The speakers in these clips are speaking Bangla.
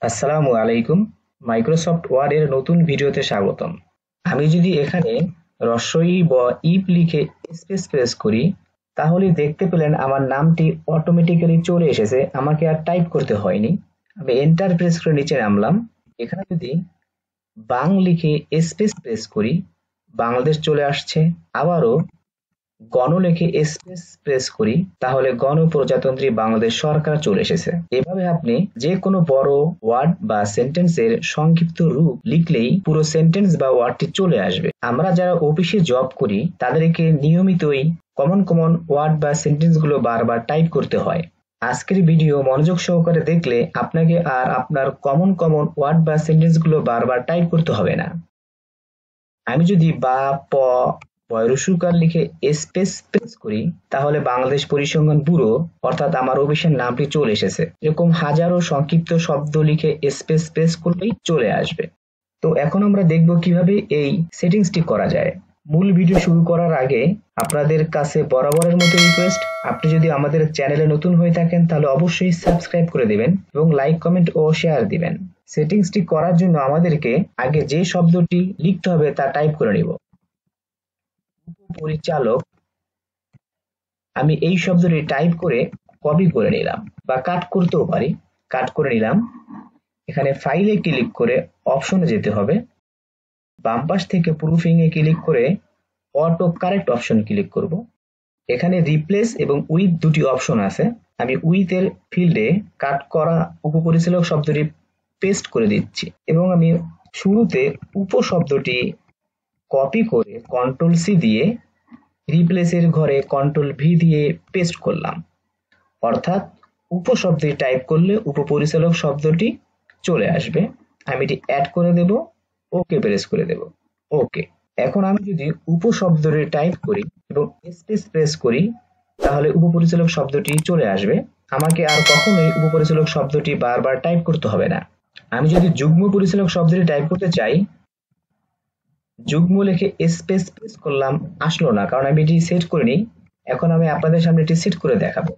আসসালামু আলাইকুম। মাইক্রোসফট ওয়ার্ড এর নতুন ভিডিওতে স্বাগতম। আমি যদি এখানে রস্বই ব ইপ লিখে স্পেস প্রেস করি, তাহলে দেখতে পেলেন আমার নামটি অটোমেটিক্যালি চলে এসেছে, আমাকে আর টাইপ করতে হয়নি। আমি এন্টার প্রেস করে নিচে নামলাম। এখানে যদি বাং লিখে স্পেস প্রেস করি, বাংলাদেশ চলে আসছে। আবারও গণ লিখে স্পেস প্রেস করি, তাহলে গণপ্রজাতন্ত্রী বাংলাদেশ সরকার চলে এসেছে। এভাবে আপনি যে কোনো বড় ওয়ার্ড বা সেন্টেন্সের সংক্ষিপ্ত রূপ লিখলেই পুরো সেন্টেন্স বা ওয়ার্ডটি চলে আসবে। আমরা যারা অফিসে জব করি তাদেরকে নিয়মিতই কমন কমন ওয়ার্ড বা সেন্টেন্স গুলো বারবার টাইপ করতে হয়। আজকের ভিডিও মনোযোগ সহকারে দেখলে আপনাকে আর আপনার কমন কমন ওয়ার্ড বা সেন্টেন্স গুলো বারবার টাইপ করতে হবে না। আমি যদি বা প বয়রসুকার লিখে স্পেস প্রেস করি, তাহলে বাংলাদেশ পরিসংখ্যান ব্যুরো অর্থাৎ আমার অফিসের নামটি চলে এসেছে। এরকম হাজারো সংক্ষিপ্ত শব্দ লিখে স্পেস প্রেস করলেই চলে আসবে। তো এখন আমরা দেখব কিভাবে এই সেটিংসটি করা যায়। মূল ভিডিও শুরু করার আগে আপনাদের কাছে বরাবরের মতো রিকোয়েস্ট, আপনি যদি আমাদের চ্যানেলে নতুন হয়ে থাকেন তাহলে অবশ্যই সাবস্ক্রাইব করে দিবেন এবং লাইক, কমেন্ট ও শেয়ার দিবেন। সেটিংসটি করার জন্য আমাদেরকে আগে যে শব্দটি লিখতে হবে তা টাইপ করে নিব। পরিচালক, আমি এই শব্দটি টাইপ করে কপি করে নিলাম বা কাট করতেও পারি। কাট করে নিলাম। এখানে ফাইলে ক্লিক করে অপশনে যেতে হবে। বাম পাশ থেকে প্রুফিং এ ক্লিক করে অটো কারেক্ট অপশন ক্লিক করব। এখানে রিপ্লেস এবং উইথ দুটি অপশন আছে। আমি উইথ এর ফিল্ডে কাট করা উপপরিচালক শব্দটি পেস্ট করে দিচ্ছি এবং আমি শুরুতে উপশব্দটি কপি করে কন্ট্রোল সি দিয়ে রিপ্লেসের ঘরে কন্ট্রোল ভি দিয়ে পেস্ট করলাম। অর্থাৎ উপশব্দটি টাইপ করলে উপপরিচালক শব্দটি চলে আসবে। আমি এটি অ্যাড করে দেব, ওকে প্রেস করে দেব। ওকে। এখন আমি যদি উপশব্দটি টাইপ করি এবং স্পেস প্রেস করি, তাহলে উপপরিচালক শব্দটি চলে আসবে। আমাকে আর কখনোই উপপরিচালক শব্দটি বারবার টাইপ করতে হবে না। আমি যদি যুগ্ম পরিচালক শব্দটি টাইপ করতে চাই, যুগ্ম লিখে স্পেস প্রেস করলাম, আসলো না, কারণ আমি এটি সেট করিনি। এখন আমি আপনাদের সামনে এটি সেট করে দেখাবো।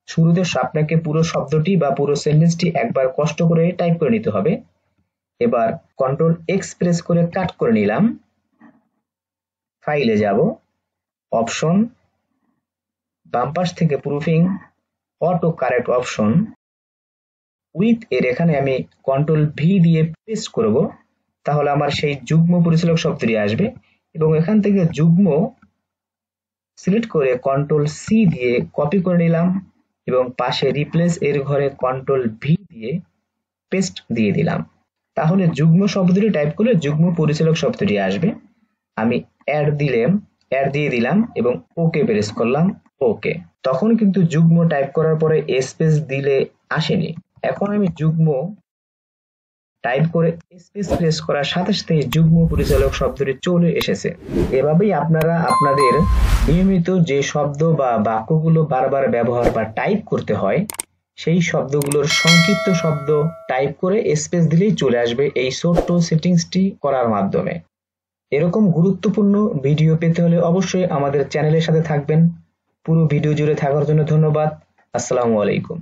শুরুতে আপনাকে পুরো শব্দটি বা পুরো সেন্টেন্সটি একবার কষ্ট করে টাইপ করে নিতে হবে। এবার কন্ট্রোল এক্স প্রেস করে কাট করে নিলাম। ফাইলে যাব, অপশন, বাম পাশ থেকে proofing, auto correct option, with এর এখানে আমি কন্ট্রোল ভি দিয়ে পেস্ট করব, তাহলে আমার সেই যুগ্ম পরিচালক শব্দটি আসবে এবং এখান থেকে যুগ্ম সিলেক্ট করে কন্ট্রোল সি দিয়ে কপি করে নিলাম এবং পাশে রিপ্লেস এর ঘরে কন্ট্রোল ভি দিয়ে পেস্ট দিয়ে দিলাম। তাহলে যুগ্ম শব্দটি টাইপ করলে যুগ্ম পরিচালক শব্দটি আসবে। আমি অ্যাড দিয়ে দিলাম এবং ওকে প্রেস করলাম। ওকে। তখন কিন্তু যুগ্ম টাইপ করার পরে স্পেস দিলে আসেনি। এখন আমি যুগ্ম টাইপ করে স্পেস প্রেস করার সাথে সাথে যুগ্ম পরিচালক শব্দটি চলে এসেছে। এভাবেই আপনারা আপনাদের নিয়মিত যে শব্দ বা বাক্যগুলো বারবার ব্যবহার বা টাইপ করতে হয়, সেই শব্দগুলোর সংক্ষিপ্ত শব্দ টাইপ করে স্পেস দিলেই চলে আসবে এই ছোট্ট সেটিংসটি করার মাধ্যমে। এরকম গুরুত্বপূর্ণ ভিডিও পেতে হলে অবশ্যই আমাদের চ্যানেলের সাথে থাকবেন। পুরো ভিডিও জুড়ে থাকার জন্য ধন্যবাদ। আসসালামু আলাইকুম।